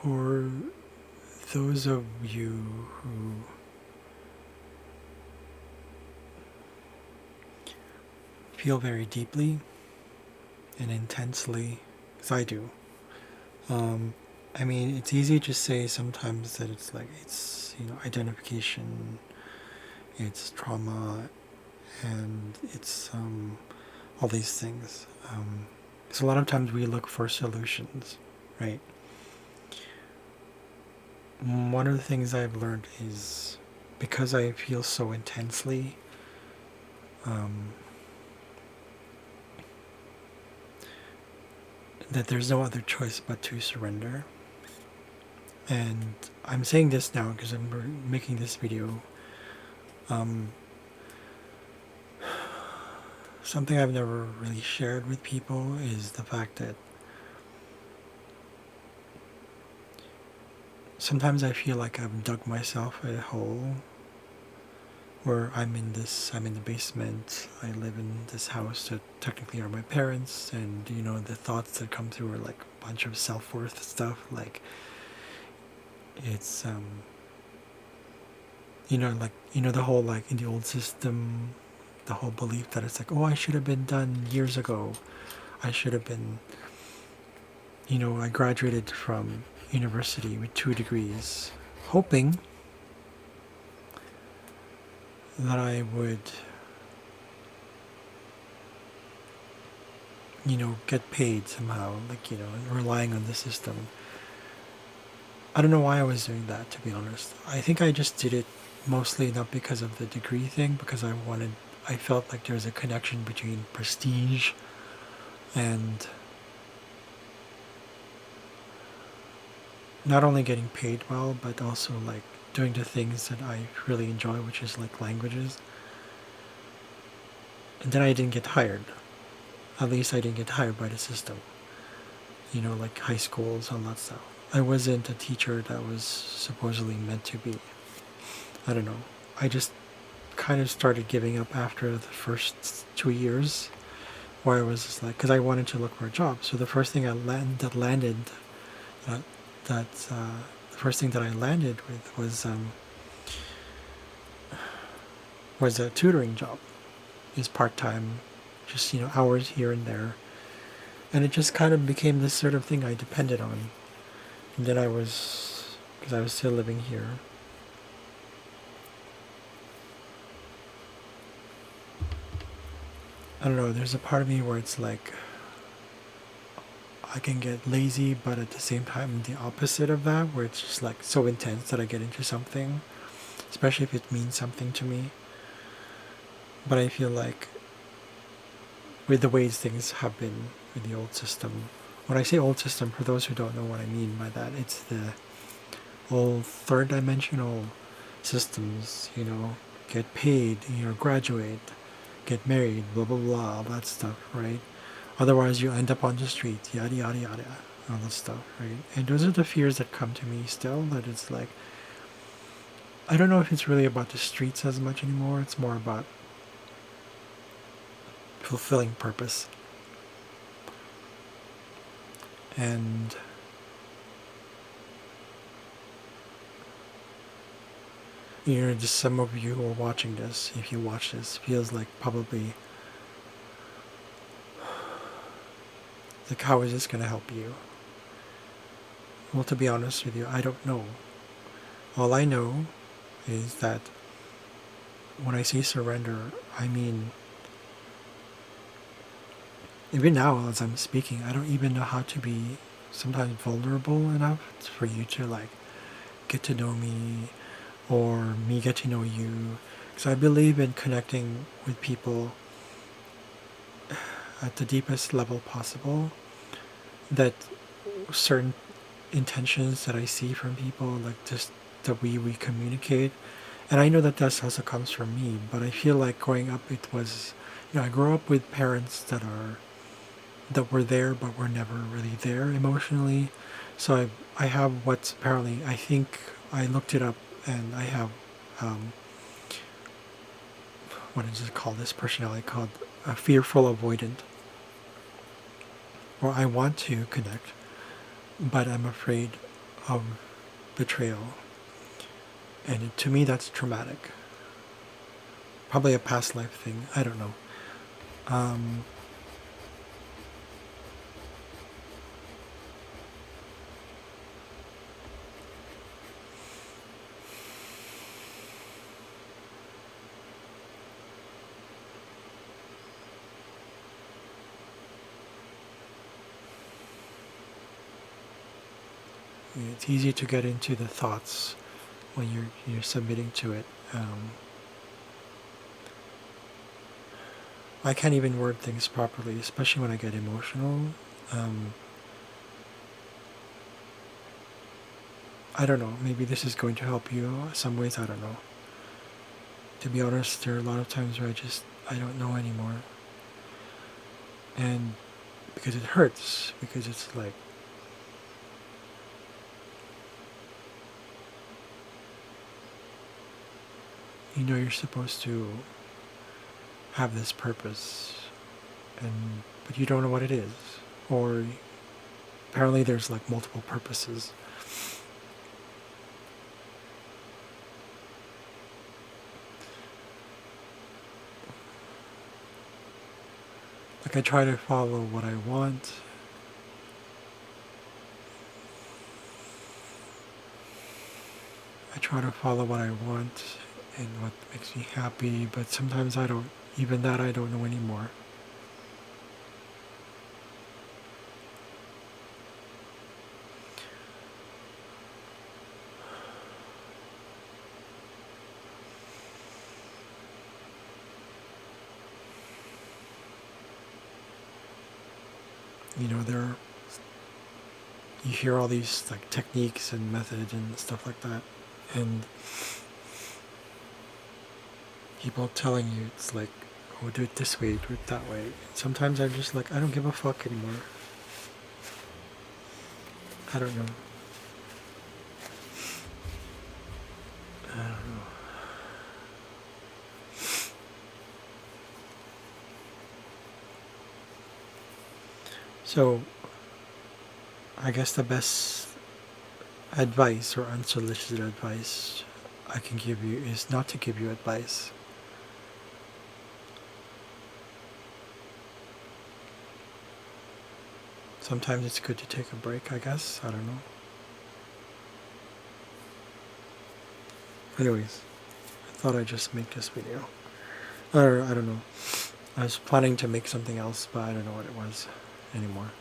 For those of you who feel very deeply and intensely, as I do, um, I mean, it's easy to say sometimes that it's like it's identification, it's trauma, and it's all these things. So a lot of times we look for solutions, right? One of the things I've learned is because I feel so intensely, um, that there's no other choice but to surrender. And I'm saying this now because I'm making this video. Um, Something I've never really shared with people is the fact that sometimes I feel like I've dug myself a hole where I'm in the basement. I live in this house that technically are my parents, and the thoughts that come through are like a bunch of self-worth stuff. Like it's the whole, like, in the old system, the whole belief that it's like, oh, I should have been done years ago. I should have been, I graduated from university with 2 degrees, hoping that I would, get paid somehow, like, relying on the system. I don't know why I was doing that, to be honest. I think I just did it mostly not because of the degree thing, because I felt like there's a connection between prestige and not only getting paid well, but also like doing the things that I really enjoy, which is like languages. And then I didn't get hired. At least I didn't get hired by the system. Like high schools and all that stuff. I wasn't a teacher that was supposedly meant to be. I don't know. I just kind of started giving up after the first 2 years, where I was just like, because I wanted to look for a job. So the first thing that landed, uh, that the first thing that I landed with was a tutoring job. It's part time, just hours here and there, and it just kind of became this sort of thing I depended on. And then because I was still living here. I don't know. There's a part of me where it's like I can get lazy, but at the same time, the opposite of that, where it's just like so intense that I get into something, especially if it means something to me. But I feel like with the ways things have been with the old system, when I say old system, for those who don't know what I mean by that, it's the old third dimensional systems, get paid, graduate, get married, blah blah blah, all that stuff, right? Otherwise, you end up on the street, yada yada yada, all that stuff, right? And those are the fears that come to me still. That it's like, I don't know if it's really about the streets as much anymore. It's more about fulfilling purpose. And just some of you who are watching this, if you watch this, feels like probably like, how is this going to help you? Well, to be honest with you, I don't know. All I know is that when I say surrender, I mean, even now as I'm speaking, I don't even know how to be sometimes vulnerable enough for you to like get to know me, or me get to know you. Because I believe in connecting with people at the deepest level possible, that certain intentions that I see from people, like just the way we communicate. And I know that that also comes from me, but I feel like growing up, it was, I grew up with parents that were there, but were never really there emotionally. So I have what's apparently, I think I looked it up, and I have, um, what is it called, this personality called a fearful avoidant, or I want to connect, but I'm afraid of betrayal. And to me, that's traumatic. Probably a past life thing. I don't know. Um, it's easy to get into the thoughts when you're submitting to it. I can't even word things properly, especially when I get emotional. Um, I don't know. Maybe this is going to help you. Some ways, I don't know. To be honest, there are a lot of times where I don't know anymore. And because it hurts, because it's like, you're supposed to have this purpose, but you don't know what it is. Or apparently there's like multiple purposes. Like I try to follow what I want. I try to follow what I want and what makes me happy, but sometimes I don't, even that I don't know anymore. There you hear all these like techniques and methods and stuff like that, and people telling you it's like, oh, do it this way, do it that way. Sometimes I'm just like, I don't give a fuck anymore. I don't know. I don't know. So, I guess the best advice or unsolicited advice I can give you is not to give you advice. Sometimes it's good to take a break, I guess. I don't know. Anyways, I thought I'd just make this video. Or, I don't know. I was planning to make something else, but I don't know what it was anymore.